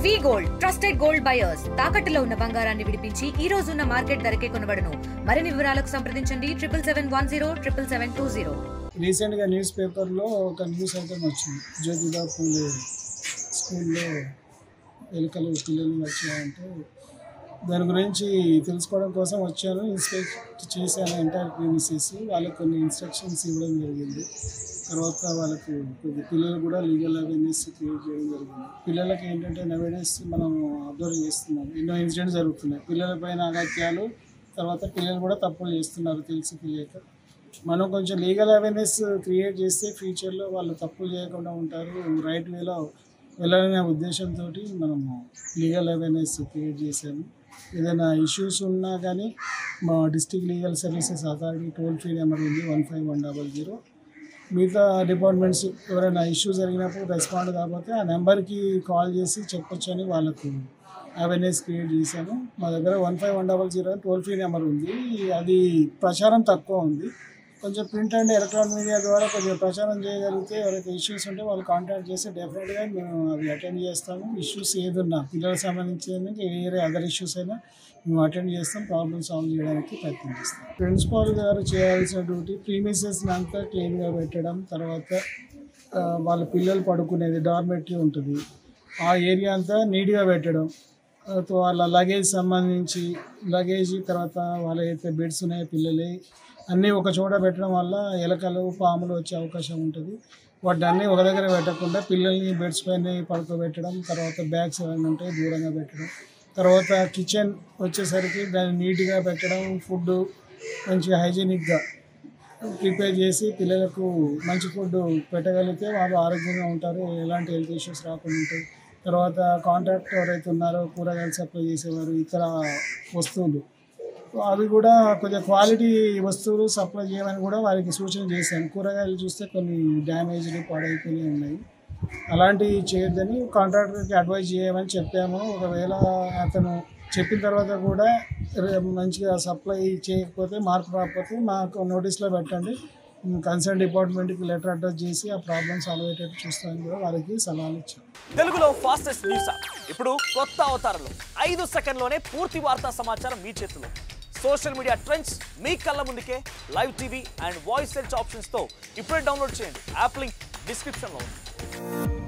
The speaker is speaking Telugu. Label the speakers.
Speaker 1: వి గోల్డ్ ట్రస్టెడ్ గోల్డ్ బయర్స్ తాకట్టులో ఉన్న బంగారాన్ని విడిపించి ఈ రోజు ఉన్న మార్కెట్ ధరకే కొనబడును. మరిన్ని వివరాలకు సంప్రదించండి 7710772020.
Speaker 2: రీసెంట్ గా న్యూస్ పేపర్ లో ఒక న్యూస్ ఐటమ్ వచ్చింది. జ్యోతిబా పూలే స్కూల్లో ఎలుకలు పిల్లలు వచ్చాయంటే దాని గురించి తెలుసుకోవడం కోసం వచ్చాను. ఇన్స్పెక్ట్ చేశాను ఎంటైర్ ప్రీమిసెస్. వాళ్ళకి కొన్ని ఇన్స్ట్రక్షన్స్ ఇవ్వడం జరిగింది. తర్వాత వాళ్ళకు కొద్ది పిల్లలు కూడా లీగల్ అవేర్నెస్ క్రియేట్ చేయడం జరిగింది. పిల్లలకి ఏంటంటే అవేర్నెస్ మనం అబ్జర్వ్ చేస్తున్నాం. ఎన్నో ఇన్సిడెంట్స్ జరుగుతున్నాయి పిల్లల పైన అగత్యాలు. తర్వాత పిల్లలు కూడా తప్పులు చేస్తున్నారు తెలిసి తెలియక. మనం కొంచెం లీగల్ అవేర్నెస్ క్రియేట్ చేస్తే ఫ్యూచర్లో వాళ్ళు తప్పులు చేయకుండా ఉంటారు, రైట్ వేలో వెళ్ళాలనే ఉద్దేశంతో మనము లీగల్ అవేర్నెస్ క్రియేట్ చేశాము. ఏదైనా ఇష్యూస్ ఉన్నా కానీ మా district legal services authority toll free number ఉంది 15100. మిగతా డిపార్ట్మెంట్స్ ఎవరైనా ఇష్యూ జరిగినప్పుడు రెస్పాండ్ కాకపోతే ఆ నెంబర్కి కాల్ చేసి చెప్పొచ్చని వాళ్ళకు అవేర్నెస్ క్రియేట్ చేశాము. మా దగ్గర 15100 టోల్ ఫ్రీ నెంబర్ ఉంది. అది ప్రచారం తక్కువ ఉంది. కొంచెం ప్రింట్ అండ్ ఎలక్ట్రానిక్ మీడియా ద్వారా కొంచెం ప్రచారం చేయగలిగితే ఎవరైతే ఇష్యూస్ ఉంటే వాళ్ళు కాంటాక్ట్ చేస్తే డెఫినెట్గా మేము అవి అటెండ్ చేస్తాము. ఇష్యూస్ ఏదున్నా పిల్లలకు సంబంధించిన వేరే అదర్ ఇష్యూస్ అయినా మేము అటెండ్ చేస్తాం, ప్రాబ్లమ్ సాల్వ్ చేయడానికి ప్రయత్నం చేస్తాం. ప్రిన్సిపాల్ గారు చేయాల్సిన డ్యూటీ ప్రీమిసెస్ని అంతా క్లీన్గా పెట్టడం, తర్వాత వాళ్ళ పిల్లలు పడుకునేది డార్మెటరీ ఉంటుంది ఆ ఏరియా అంతా నీట్గా పెట్టడం, వాళ్ళ లగేజ్ సంబంధించి లగేజ్, తర్వాత వాళ్ళ అయితే బెడ్స్ ఉన్నాయో పిల్లలే అన్నీ ఒక చోట పెట్టడం వల్ల ఎలకలు పాములు వచ్చే అవకాశం ఉంటుంది. వాటిని అన్నీ ఒక దగ్గర పెట్టకుండా పిల్లల్ని బెడ్స్ పైన పడుకోబెట్టడం, తర్వాత బ్యాగ్స్ ఏమైనా ఉంటే దూరంగా పెట్టడం, తర్వాత కిచెన్ వచ్చేసరికి దాన్ని నీట్గా పెట్టడం, ఫుడ్ మంచిగా హైజీనిక్గా ప్రిపేర్ చేసి పిల్లలకు మంచి ఫుడ్ పెట్టగలిగితే వాళ్ళు ఆరోగ్యంగా ఉంటారు, ఎలాంటి హెల్త్ ఇష్యూస్ రాకుండా ఉంటాయి. తర్వాత కాంట్రాక్ట్ ఎవరైతే ఉన్నారో కూరగాయలు సప్లై చేసేవారు, ఇతర వస్తువులు అవి కూడా కొంచెం క్వాలిటీ వస్తువులు సప్లై చేయమని కూడా వారికి సూచన చేశాను. కూరగాయలు చూస్తే కొన్ని డ్యామేజ్లు పాడైపోయి ఉన్నాయి, అలాంటివి చేయొద్దని కాంట్రాక్టర్కి అడ్వైజ్ చేయమని చెప్పాము. ఒకవేళ అతను చెప్పిన తర్వాత కూడా మంచిగా సప్లై చేయకపోతే, మార్పు రాకపోతే మాకు నోటీస్లో పెట్టండి, కన్సర్న్ డిపార్ట్మెంట్కి లెటర్ అడ్రస్ చేసి ఆ ప్రాబ్లమ్ సాల్వ్ అయ్యేటట్టు చూస్తామని కూడా వారికి సలహాలు ఇచ్చాం.
Speaker 3: తెలుగులో ఫాస్టెస్ట్ న్యూస్ ఇప్పుడు కొత్త అవతారంలో 5 సెకండ్లోనే పూర్తి వార్తా సమాచారం మీ చేతిలో. సోషల్ మీడియా ట్రెండ్స్ మీ కళ్ళ ముందుకే live TV and voice search ఆప్షన్స్తో ఇప్పుడే డౌన్లోడ్ చేయండి. యాప్ లింక్ డిస్క్రిప్షన్లో ఉంది.